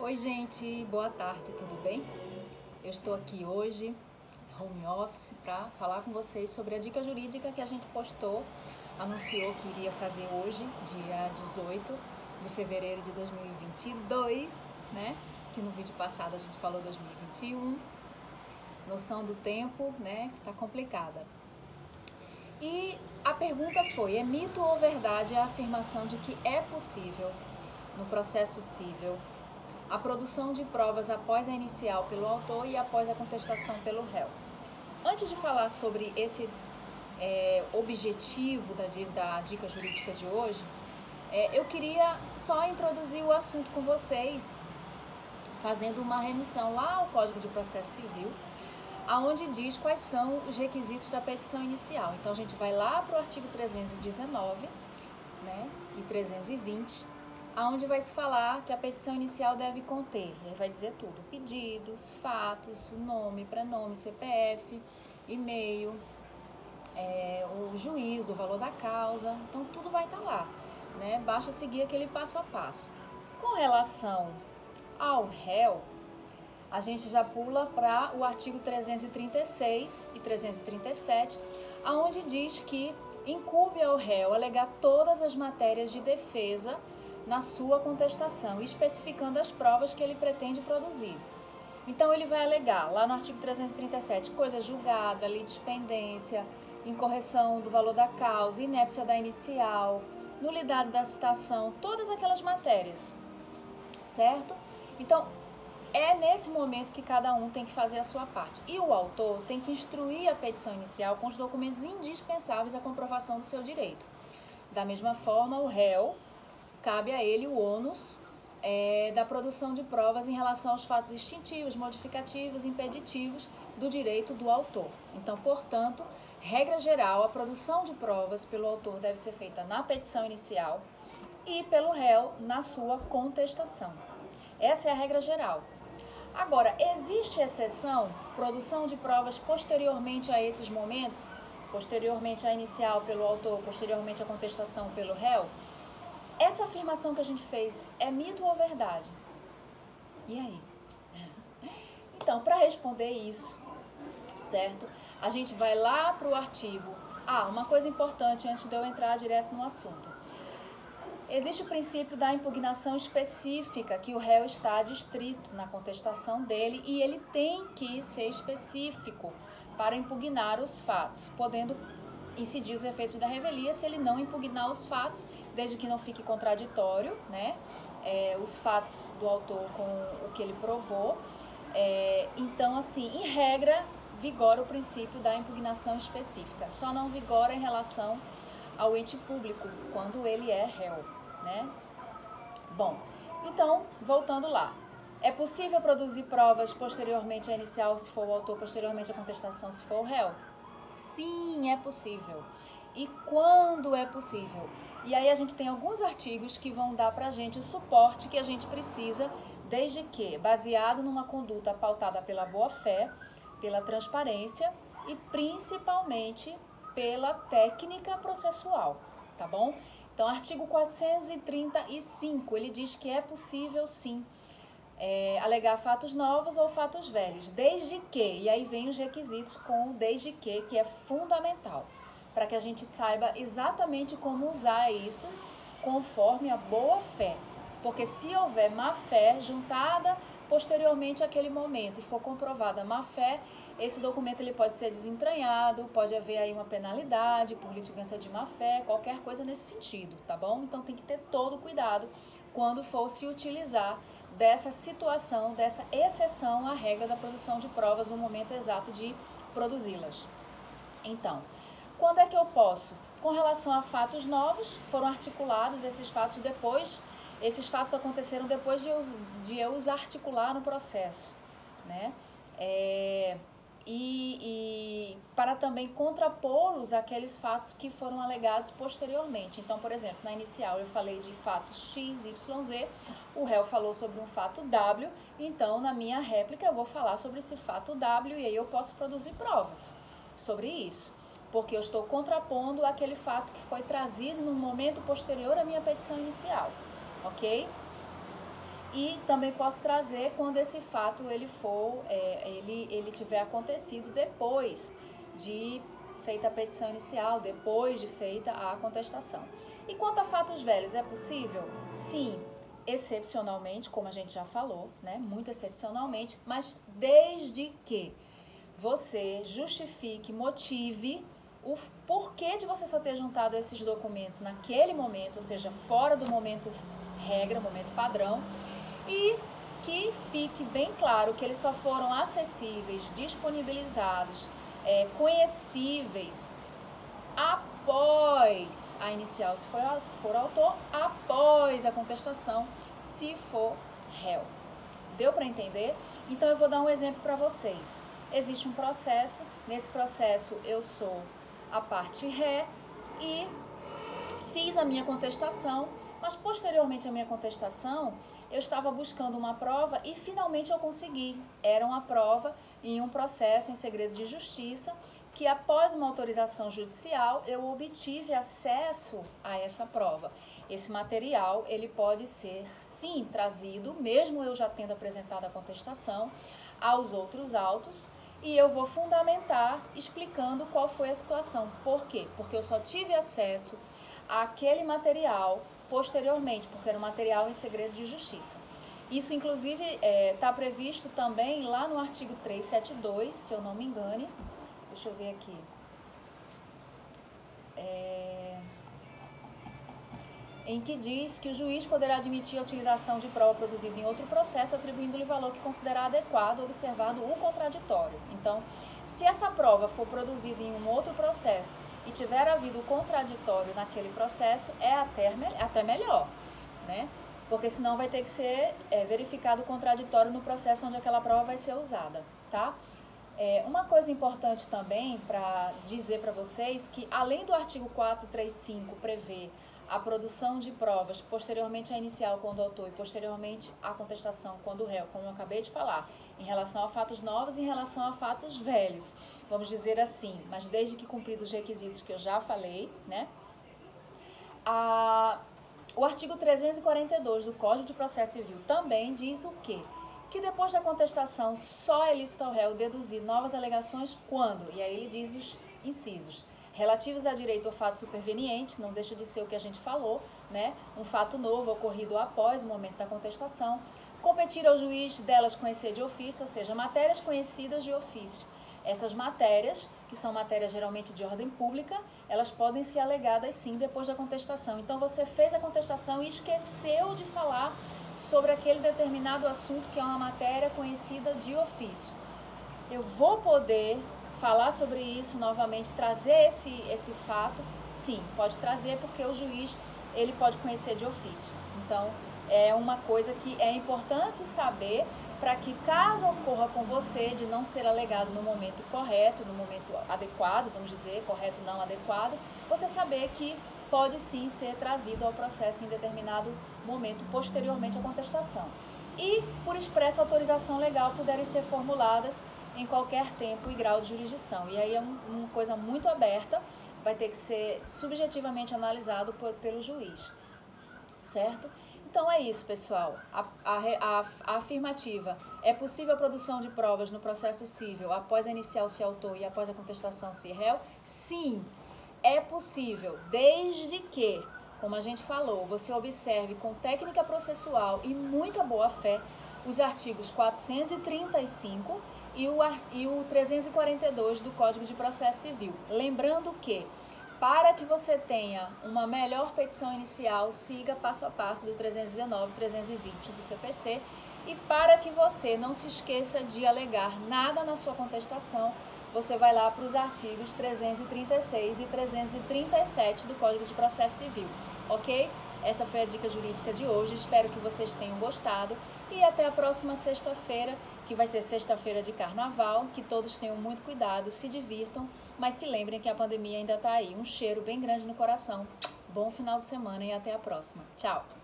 Oi, gente, boa tarde, tudo bem? Eu estou aqui hoje, home office, para falar com vocês sobre a dica jurídica que a gente postou, anunciou que iria fazer hoje, dia 18 de fevereiro de 2022, né? Que no vídeo passado a gente falou 2021. Noção do tempo, né? Que tá complicada. E a pergunta foi: é mito ou verdade a afirmação de que é possível, no processo cível, a produção de provas após a inicial pelo autor e após a contestação pelo réu? Antes de falar sobre esse objetivo da dica jurídica de hoje, eu queria só introduzir o assunto com vocês, fazendo uma remissão lá ao Código de Processo Civil, aonde diz quais são os requisitos da petição inicial. Então, a gente vai lá para o artigo 319, né, e 320, aonde vai se falar que a petição inicial deve conter, e aí vai dizer tudo: pedidos, fatos, nome, prenome, CPF, e-mail, o juízo, o valor da causa. Então, tudo vai estar lá, né? Basta seguir aquele passo a passo. Com relação ao réu, a gente já pula para o artigo 336 e 337, aonde diz que incumbe ao réu alegar todas as matérias de defesa na sua contestação, especificando as provas que ele pretende produzir. Então, ele vai alegar, lá no artigo 337, coisa julgada, litispendência, incorreção do valor da causa, inépcia da inicial, nulidade da citação, todas aquelas matérias, certo? Então, é nesse momento que cada um tem que fazer a sua parte. E o autor tem que instruir a petição inicial com os documentos indispensáveis à comprovação do seu direito. Da mesma forma, o réu, cabe a ele o ônus da produção de provas em relação aos fatos extintivos, modificativos, impeditivos do direito do autor. Então, portanto, regra geral, a produção de provas pelo autor deve ser feita na petição inicial e pelo réu na sua contestação. Essa é a regra geral. Agora, existe exceção, produção de provas posteriormente a esses momentos, posteriormente à inicial pelo autor, posteriormente à contestação pelo réu? Essa afirmação que a gente fez é mito ou verdade? E aí? Então, para responder isso, certo? A gente vai lá para o artigo. Uma coisa importante antes de eu entrar direto no assunto. Existe o princípio da impugnação específica, que o réu está adstrito na contestação dele e ele tem que ser específico para impugnar os fatos, podendo incidir os efeitos da revelia se ele não impugnar os fatos, desde que não fique contraditório, né? Os fatos do autor com o que ele provou. Então, assim, em regra, vigora o princípio da impugnação específica. Só não vigora em relação ao ente público, quando ele é réu, né? Bom, então, voltando lá. É possível produzir provas posteriormente à inicial se for o autor, posteriormente à contestação se for o réu? Sim, é possível. E quando é possível? E aí a gente tem alguns artigos que vão dar pra gente o suporte que a gente precisa, desde que baseado numa conduta pautada pela boa-fé, pela transparência e principalmente pela técnica processual, tá bom? Então, artigo 435, ele diz que é possível, sim, alegar fatos novos ou fatos velhos, desde que, e aí vem os requisitos com o desde que é fundamental, para que a gente saiba exatamente como usar isso conforme a boa-fé. Porque se houver má-fé juntada posteriormente àquele momento e for comprovada má-fé, esse documento ele pode ser desentranhado, pode haver aí uma penalidade por litigância de má-fé, qualquer coisa nesse sentido, tá bom? Então tem que ter todo cuidado quando for se utilizar dessa situação, dessa exceção à regra da produção de provas no momento exato de produzi-las. Então, quando é que eu posso? Com relação a fatos novos, foram articulados esses fatos depois. Esses fatos aconteceram depois de eu os articular no processo, né? E para também contrapô-los àqueles fatos que foram alegados posteriormente. Então, por exemplo, na inicial eu falei de fatos X, Y, Z, o réu falou sobre um fato W, então na minha réplica eu vou falar sobre esse fato W e aí eu posso produzir provas sobre isso, porque eu estou contrapondo aquele fato que foi trazido no momento posterior à minha petição inicial, ok? e também posso trazer quando esse fato ele tiver acontecido depois de feita a petição inicial, depois de feita a contestação. E quanto a fatos velhos, é possível? Sim, excepcionalmente, como a gente já falou, né? Muito excepcionalmente, mas desde que você justifique, motive o porquê de você só ter juntado esses documentos naquele momento, ou seja, fora do momento regra, momento padrão, e que fique bem claro que eles só foram acessíveis, disponibilizados, conhecíveis após a inicial, se for autor, após a contestação, se for réu. Deu para entender? Então eu vou dar um exemplo para vocês. Existe um processo, nesse processo eu sou a parte ré e fiz a minha contestação, mas posteriormente à minha contestação, eu estava buscando uma prova e finalmente eu consegui. Era uma prova em um processo em segredo de justiça, que após uma autorização judicial, eu obtive acesso a essa prova. Esse material, ele pode ser, sim, trazido, mesmo eu já tendo apresentado a contestação, aos outros autos, e eu vou fundamentar explicando qual foi a situação. Por quê? Porque eu só tive acesso àquele material posteriormente, porque era um material em segredo de justiça. Isso, inclusive, está previsto também lá no artigo 372, se eu não me engane. Deixa eu ver aqui. Em que diz que o juiz poderá admitir a utilização de prova produzida em outro processo, atribuindo-lhe valor que considerar adequado, observado o contraditório. Então, se essa prova for produzida em um outro processo e tiver havido o contraditório naquele processo, é até melhor, né? Porque senão vai ter que ser verificado o contraditório no processo onde aquela prova vai ser usada, tá? Uma coisa importante também para dizer para vocês que, além do artigo 435 prever a produção de provas posteriormente à inicial quando o autor e posteriormente à contestação quando o réu, como eu acabei de falar, em relação a fatos novos e em relação a fatos velhos, vamos dizer assim, mas desde que cumpridos os requisitos que eu já falei, né? O artigo 342 do Código de Processo Civil também diz o quê? Que depois da contestação só é lícito ao réu deduzir novas alegações quando, e aí ele diz os incisos, relativos a direito ao fato superveniente, não deixa de ser o que a gente falou, né? Um fato novo ocorrido após o momento da contestação, competir ao juiz delas conhecer de ofício, ou seja, matérias conhecidas de ofício. Essas matérias, que são matérias geralmente de ordem pública, elas podem ser alegadas sim depois da contestação. Então você fez a contestação e esqueceu de falar sobre aquele determinado assunto que é uma matéria conhecida de ofício. Eu vou poder falar sobre isso novamente, trazer esse fato? Sim, pode trazer, porque o juiz ele pode conhecer de ofício. Então, é uma coisa que é importante saber para que, caso ocorra com você de não ser alegado no momento correto, no momento adequado, vamos dizer, correto não adequado, você saber que pode sim ser trazido ao processo em determinado momento, posteriormente à contestação. E, por expressa autorização legal, puderem ser formuladas em qualquer tempo e grau de jurisdição. E aí é uma coisa muito aberta, vai ter que ser subjetivamente analisado pelo juiz, certo? Então é isso, pessoal. A afirmativa: é possível a produção de provas no processo civil após a inicial ser autor e após a contestação ser réu? Sim, é possível, desde que, como a gente falou, você observe com técnica processual e muita boa fé os artigos 435 e o 342 do Código de Processo Civil. Lembrando que, para que você tenha uma melhor petição inicial, siga passo a passo do 319 e 320 do CPC, e para que você não se esqueça de alegar nada na sua contestação, você vai lá para os artigos 336 e 337 do Código de Processo Civil, ok? Essa foi a dica jurídica de hoje, espero que vocês tenham gostado e até a próxima sexta-feira, que vai ser sexta-feira de carnaval, que todos tenham muito cuidado, se divirtam, mas se lembrem que a pandemia ainda está aí. Um cheiro bem grande no coração, bom final de semana e até a próxima. Tchau!